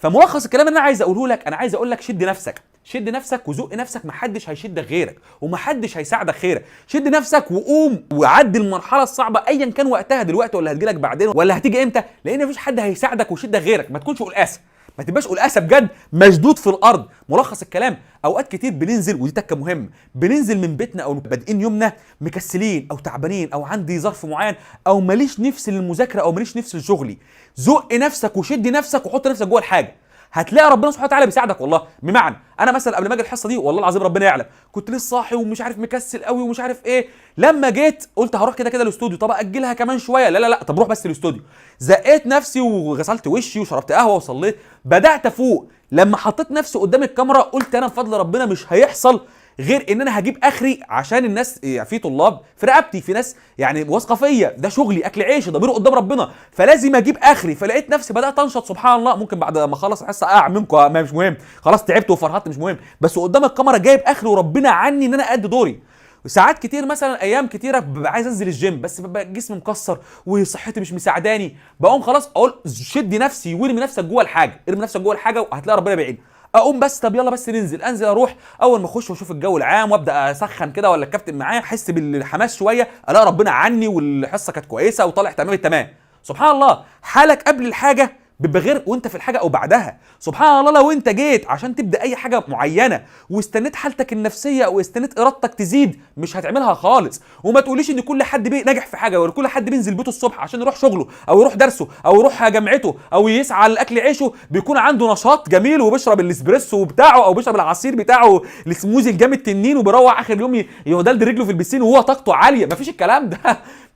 فملخص الكلام اللي انا عايز اقوله لك، انا عايز اقول لك شد نفسك، شد نفسك وزق نفسك، محدش هيشدك غيرك ومحدش هيساعدك غيرك. شد نفسك وقوم وعدي المرحله الصعبه ايا كان وقتها، دلوقتي ولا هتجيلك بعدين ولا هتيجي امتى، لان مفيش حد هيساعدك ويشدك غيرك. ما تكونش قلقاسه، ما تبقاش قلقاسه بجد مشدود في الارض. ملخص الكلام، اوقات كتير بننزل، ودي تكه مهمه، بننزل من بيتنا او بادئين يومنا مكسلين او تعبانين او عندي ظرف معين او ماليش نفس للمذاكره او ماليش نفس لشغلي. زق نفسك وشد نفسك وحط نفسك جوه الحاجه، هتلاقي ربنا سبحانه وتعالى بيساعدك والله. بمعنى انا مثلا قبل ما اجي الحصه دي والله العظيم ربنا يعلم كنت لسه صاحي ومش عارف مكسل قوي ومش عارف ايه. لما جيت قلت هروح كده كده الاستوديو، طب اجلها كمان شويه، لا لا لا طب روح بس الاستوديو. زقيت نفسي وغسلت وشي وشربت قهوه وصليت، بدات افوق. لما حطيت نفسي قدام الكاميرا قلت انا بفضل ربنا مش هيحصل غير ان انا هجيب اخري، عشان الناس يعني في طلاب في رقبتي، في ناس يعني واثقه فيا، ده شغلي اكل عيشي ضميري قدام ربنا، فلازم اجيب اخري. فلقيت نفسي بدات انشط سبحان الله. ممكن بعد ما اخلص الحصه اقع منكم مش مهم، خلاص تعبت وفرحت مش مهم، بس قدام الكاميرا جايب اخري وربنا عني ان انا ادي دوري. ساعات كتير مثلا ايام كتيره ببقى عايز انزل الجيم بس ببقى جسمي مكسر وصحتي مش مساعداني، بقوم خلاص اقول شدي نفسي وارمي نفسك جوه الحاجه، ارمي نفسك جوه الحاجه وهتلاقي ربنا بعيد. اقوم بس طب يلا بس ننزل، انزل اروح، اول ما اخش واشوف الجو العام وابدا اسخن كده ولا الكابتن معايا احس بالحماس شويه، الاقي ربنا عني والحصه كانت كويسه وطالع تمام التمام. سبحان الله، حالك قبل الحاجه بيبقى غير وانت في الحاجه او بعدها. سبحان الله، لو انت جيت عشان تبدا اي حاجه معينه واستنيت حالتك النفسيه او استنيت ارادتك تزيد مش هتعملها خالص. وما تقوليش ان كل حد ناجح في حاجه ولا كل حد بينزل بيته الصبح عشان يروح شغله او يروح درسه او يروح جامعته او يسعى لاكل عيشه بيكون عنده نشاط جميل وبيشرب الاسبريسو بتاعه او بيشرب العصير بتاعه السموزي الجامد تنين وبيروح اخر اليوم يهدل رجله في البسين وهو طاقته عاليه. مفيش الكلام ده.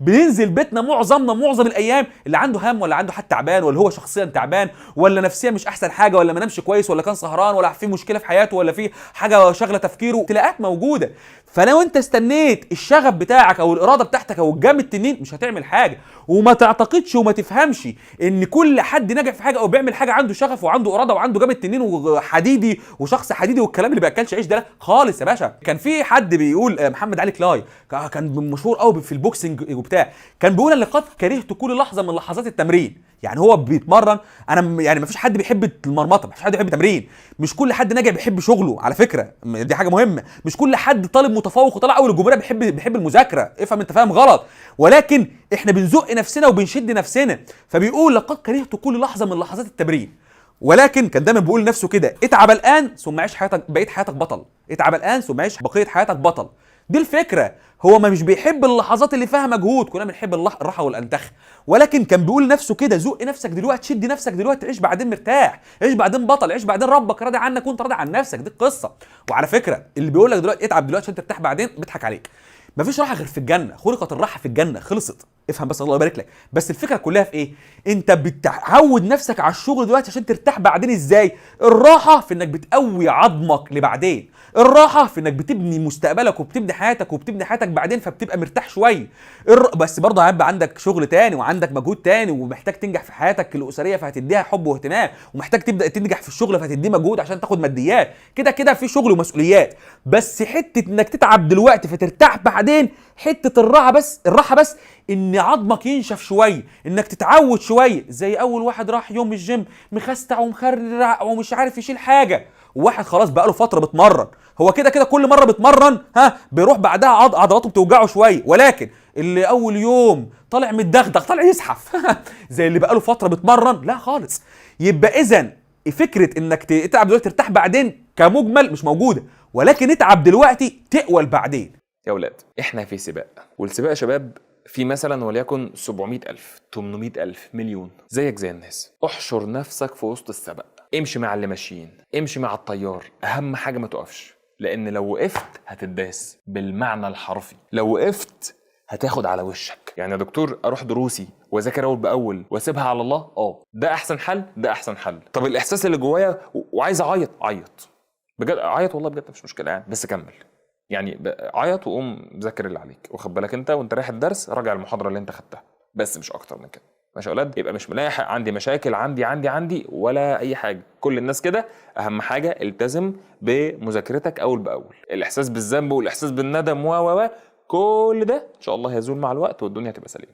بينزل بيتنا معظم الايام اللي عنده هم ولا عنده حد تعبان ولا هو شخصيا تعبان ولا نفسيا مش احسن حاجه ولا ما نامش كويس ولا كان سهران ولا في مشكله في حياته ولا في حاجه شاغله تفكيره، تلاقيك موجوده. فلو انت استنيت الشغف بتاعك او الاراده بتاعتك او الجام التنين مش هتعمل حاجه. وما تعتقدش وما تفهمش ان كل حد ناجح في حاجه او بيعمل حاجه عنده شغف وعنده اراده وعنده جام التنين وحديدي وشخص حديدي والكلام اللي بياكلش عيش ده خالص يا باشا. كان في حد بيقول محمد علي كلاي كان مشهور قوي في البوكسنج وبتاع، كان بيقول لقد كرهت كل لحظه من لحظات التمرين. يعني هو بيتمرن، انا يعني ما فيش حد بيحب المرمطه، ما فيش حد بيحب التمرين، مش كل حد ناجح بيحب شغله على فكره، دي حاجه مهمه. مش كل حد طالب متفوق وطلع اول الجمهوريه بيحب المذاكره، افهم انت فاهم غلط. ولكن احنا بنزق نفسنا وبنشد نفسنا. فبيقول لقد كرهت كل لحظه من لحظات التمرين، ولكن كان دايما بيقول لنفسه كده اتعب الان ثم عيش حياتك بقيه حياتك بطل، اتعب الان ثم عيش بقيه حياتك بطل. دي الفكره. هو ما مش بيحب اللحظات اللي فيها مجهود، كلنا بنحب الراحه والانتخ، ولكن كان بيقول لنفسه كده زق نفسك دلوقتي، شد نفسك دلوقتي، عيش بعدين مرتاح، عيش بعدين بطل، عيش بعدين ربك راضي عنك وانت راضي عن نفسك. دي القصه. وعلى فكره اللي بيقول لك دلوقتي اتعب دلوقتي عشان ترتاح بعدين بيضحك عليك. مفيش راحه غير في الجنه، خلقت الراحه في الجنه، خلصت. افهم بس الله يبارك لك. بس الفكره كلها في ايه؟ انت بتعود نفسك على الشغل دلوقتي عشان ترتاح بعدين. ازاي؟ الراحه في انك بتقوي عظمك لبعدين، الراحه في انك بتبني مستقبلك وبتبني حياتك وبتبني حياتك بعدين فبتبقى مرتاح شويه. بس برضه هيبقى عندك شغل تاني وعندك مجهود تاني ومحتاج تنجح في حياتك الاسريه فهتديها حب واهتمام، ومحتاج تبدا تنجح في الشغل فهتديه مجهود عشان تاخد ماديات، كده كده في شغل ومسؤوليات. بس حته انك تتعب دلوقتي فترتاح بعدين، حته الراحه بس ان عظمك ينشف شويه، انك تتعود شويه. زي اول واحد راح يوم الجيم مخستع ومخرع ومش عارف يشيل حاجه، وواحد خلاص بقاله فتره بتمرن، هو كده كده كل مره بتمرن بيروح بعدها عضلاته بتوجعه شويه. ولكن اللي اول يوم طالع متدغدغ طالع يزحف زي اللي بقاله فتره بتمرن لا خالص. يبقى اذا فكره انك تتعب دلوقتي ترتاح بعدين كمجمل مش موجوده، ولكن اتعب دلوقتي تقول بعدين. يا ولاد احنا في سباق، والسباق يا شباب في مثلا وليكن 700,000 800,000 مليون زيك زي الناس. احشر نفسك في وسط السبق، امشي مع اللي ماشيين، امشي مع التيار، اهم حاجه ما تقفش، لان لو وقفت هتداس بالمعنى الحرفي، لو وقفت هتاخد على وشك. يعني يا دكتور اروح دروسي واذاكر اول باول واسيبها على الله؟ ده احسن حل، ده احسن حل. طب الاحساس اللي جوايا وعايز اعيط، عيط بجد، عيط والله بجد مش مشكله يعني، بس كمل يعني، عيط وقوم ذاكر اللي عليك، واخد بالك انت وانت رايح الدرس راجع المحاضره اللي انت خدتها، بس مش اكتر من كده. ماشي يا اولاد؟ يبقى مش ملاحق، عندي مشاكل، عندي ولا اي حاجه، كل الناس كده. اهم حاجه التزم بمذاكرتك اول باول. الاحساس بالذنب والاحساس بالندم و كل ده ان شاء الله هيزول مع الوقت والدنيا هتبقى سليمه.